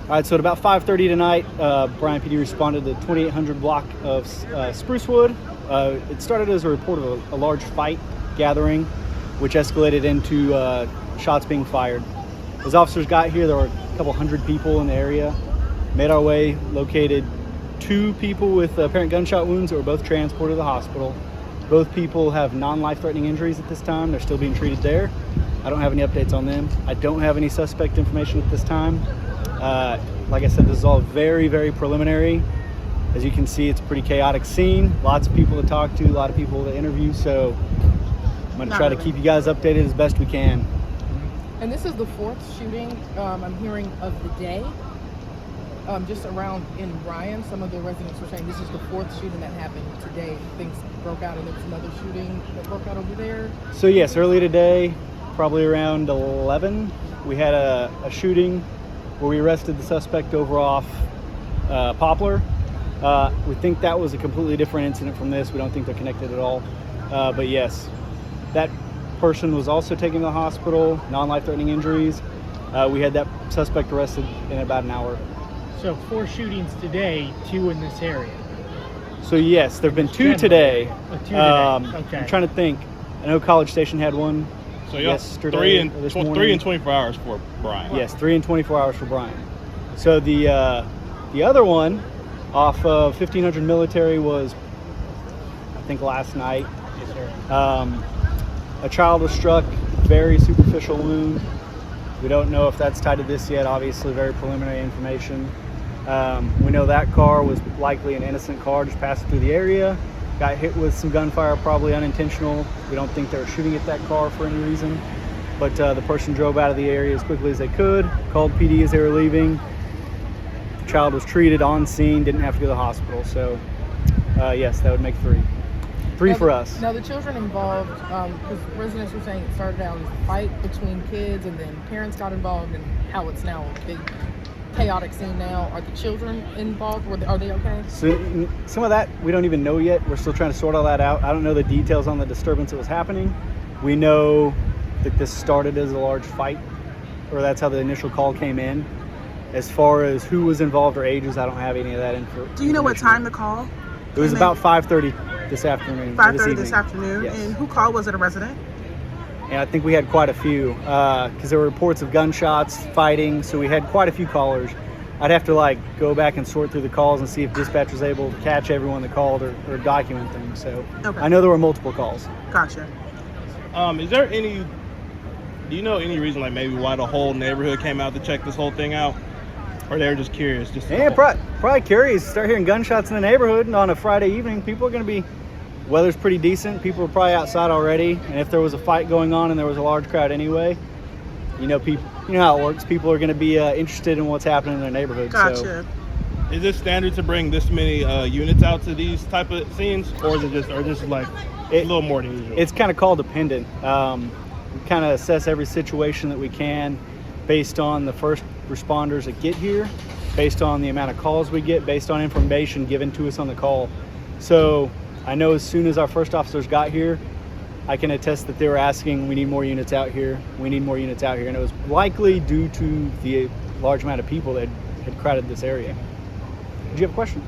All right, so at about 5:30 tonight, Bryan PD responded to the 2800 block of Sprucewood. It started as a report of a large fight gathering, which escalated into shots being fired. As officers got here, there were a couple hundred people in the area. Made our way, located 2 people with apparent gunshot wounds that were both transported to the hospital. Both people have non-life-threatening injuries at this time. They're still being treated there. I don't have any updates on them. I don't have any suspect information at this time. Like I said, this is all very, very preliminary. As you can see, it's a pretty chaotic scene. Lots of people to talk to, a lot of people to interview. So I'm going to try to keep you guys updated as best we can. And this is the 4th shooting I'm hearing of the day. Just around in Bryan, some of the residents were saying this is the 4th shooting that happened today. Things broke out and there was another shooting that broke out over there. So yes, early today, probably around 11, we had a shooting where we arrested the suspect over off Poplar. We think that was a completely different incident from this. We don't think they're connected at all. But yes, that person was also taken to the hospital, non-life-threatening injuries. We had that suspect arrested in about an hour. So 4 shootings today, 2 in this area. So yes, there have been 2 today. Oh, 2 today. Okay. I'm trying to think. I know College Station had one. So yesterday, 3 and 24 hours for Bryan. Yes, 3 and 24 hours for Bryan. So the other one off of 1500 Military was, I think, last night. Yes, sir. A child was struck, very superficial wound. We don't know if that's tied to this yet. Obviously, very preliminary information. We know that car was likely an innocent car just passing through the area. Got hit with some gunfire, probably unintentional. We don't think they were shooting at that car for any reason. But the person drove out of the area as quickly as they could, called PD as they were leaving. The child was treated on scene, didn't have to go to the hospital. So yes, that would make 3. 3 for us. Now the children involved, because residents were saying it started out as a fight between kids and then parents got involved, and how it's now a big chaotic scene now. Are the children involved? Are they okay? So some of that we don't even know yet. We're still trying to sort all that out. I don't know the details on the disturbance that was happening. We know that this started as a large fight, or that's how the initial call came in. As far as who was involved or ages, I don't have any of that info. Do you know what time the call? It was about 5:30 this afternoon. 5:30 this afternoon. Yes. And who called? Was it a resident? And I think we had quite a few because there were reports of gunshots, fighting. So we had quite a few callers. I'd have to go back and sort through the calls and see if dispatch was able to catch everyone that called or document them. So okay. I know there were multiple calls. Gotcha. Is there any? Do you know any reason, maybe why the whole neighborhood came out to check this whole thing out, or they were just curious? Probably curious. Start hearing gunshots in the neighborhood and on a Friday evening. People are going to be. Weather's pretty decent. People are probably outside already, and if there was a fight going on and there was a large crowd anyway, you know how it works. People are going to be interested in what's happening in their neighborhood. Gotcha. So, is it standard to bring this many units out to these type of scenes, or is it just a little more than usual? It's kind of call dependent. We kind of assess every situation that we can based on the first responders that get here, based on the amount of calls we get, based on information given to us on the call. So I know as soon as our first officers got here, I can attest that they were asking, we need more units out here, we need more units out here. And it was likely due to the large amount of people that had crowded this area. Did you have a question?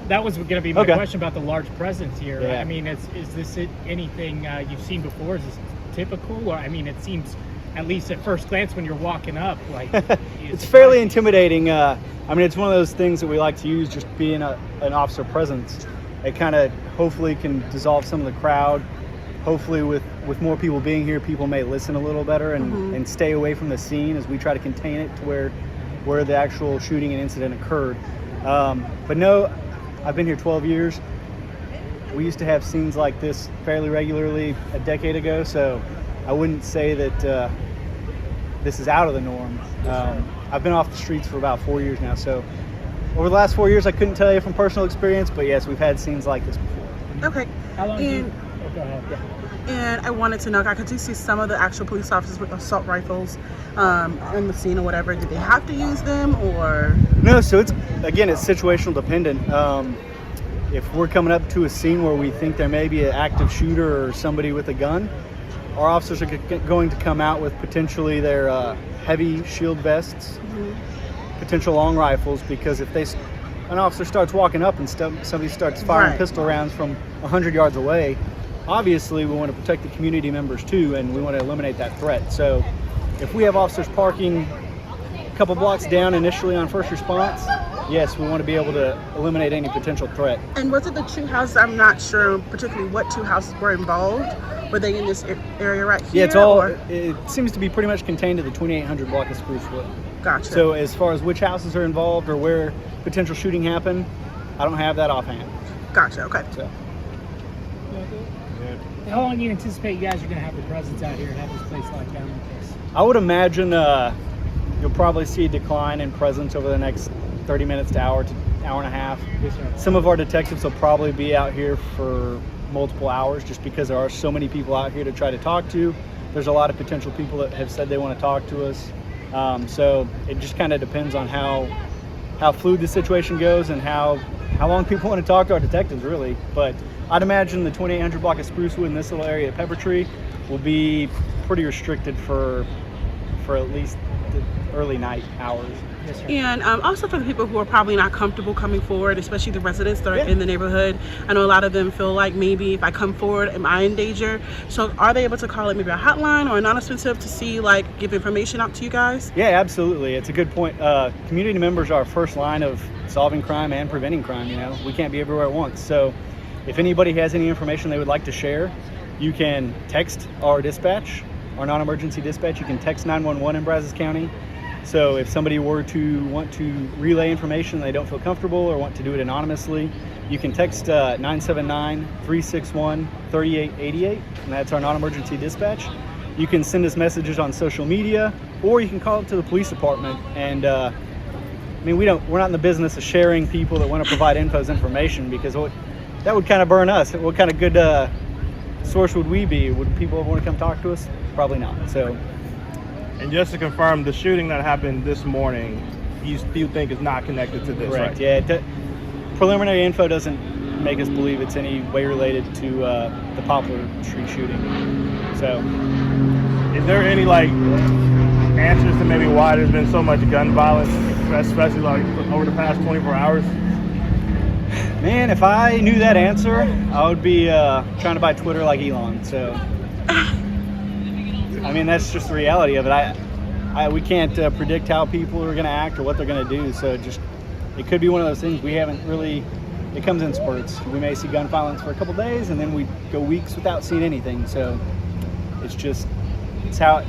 That was going to be my question about the large presence here. Yeah. I mean, is this anything you've seen before? Is this typical? Or, I mean, it seems, at least at first glance when you're walking up, it's fairly intimidating. I mean, it's one of those things that we like to use, just being an officer presence. It kind of hopefully can dissolve some of the crowd. Hopefully with more people being here, people may listen a little better and stay away from the scene as we try to contain it to where the actual shooting and incident occurred. But no, I've been here 12 years. We used to have scenes like this fairly regularly a decade ago, so I wouldn't say that this is out of the norm. I've been off the streets for about 4 years now, so over the last 4 years, I couldn't tell you from personal experience, but yes, we've had scenes like this before. Okay. How long go ahead. Yeah. And I wanted to know, I could see some of the actual police officers with assault rifles in the scene or whatever. Did they have to use them or? No, so it's situational dependent. If we're coming up to a scene where we think there may be an active shooter or somebody with a gun, our officers are going to come out with potentially their heavy shield vests, potential long rifles, because if an officer starts walking up and somebody starts firing Right. pistol rounds from 100 yards away, obviously we want to protect the community members too, and we want to eliminate that threat. So if we have officers parking a couple blocks down initially on first response, yes, we want to be able to eliminate any potential threat. And was it the two houses? I'm not sure particularly what two houses were involved. Were they in this area right here? Yeah, it's all. or- It seems to be pretty much contained to the 2800 block of Sprucewood. Gotcha. So as far as which houses are involved or where potential shooting happened, I don't have that offhand. Gotcha. Okay. So How long do you anticipate you guys are going to have the presence out here and have this place locked down like this? I would imagine you'll probably see a decline in presence over the next 30 minutes to hour and a half. Yes, sir. Some of our detectives will probably be out here for multiple hours, just because there are so many people out here to try to talk to. There's a lot of potential people that have said they want to talk to us. So it just kind of depends on how fluid the situation goes and how long people want to talk to our detectives, really. But I'd imagine the 2800 block of Sprucewood in this little area at Peppertree will be pretty restricted for at least the early night hours. Yes, sir. And also for the people who are probably not comfortable coming forward, especially the residents that are Yeah. in the neighborhood. I know a lot of them feel like maybe if I come forward, am I in danger? So are they able to call it maybe a hotline or a non-expensive to see, like, give information out to you guys? Yeah, absolutely. It's a good point. Community members are our first line of solving crime and preventing crime. You know, we can't be everywhere at once. So if anybody has any information they would like to share, you can text our dispatch, our non-emergency dispatch. You can text 911 in Brazos County. So if somebody were to want to relay information they don't feel comfortable or want to do it anonymously, you can text 979-361-3888, and that's our non-emergency dispatch. You can send us messages on social media, or you can call up to the police department. And I mean, we're not in the business of sharing people that want to provide info's information, because that would kind of burn us. What kind of good source would we be? Would people want to come talk to us? Probably not. So. And just to confirm, the shooting that happened this morning, you still think is not connected to this, Correct. right? Yeah. Preliminary info doesn't make us believe it's any way related to the Poplar Tree shooting. So, Is there any answers to maybe why there's been so much gun violence, especially over the past 24 hours? man, if I knew that answer, I would be trying to buy Twitter like Elon. So, I mean, that's just the reality of it. We can't predict how people are going to act or what they're going to do. So it could be one of those things we haven't really. It comes in spurts. We may see gun violence for a couple days, and then we go weeks without seeing anything. So it's how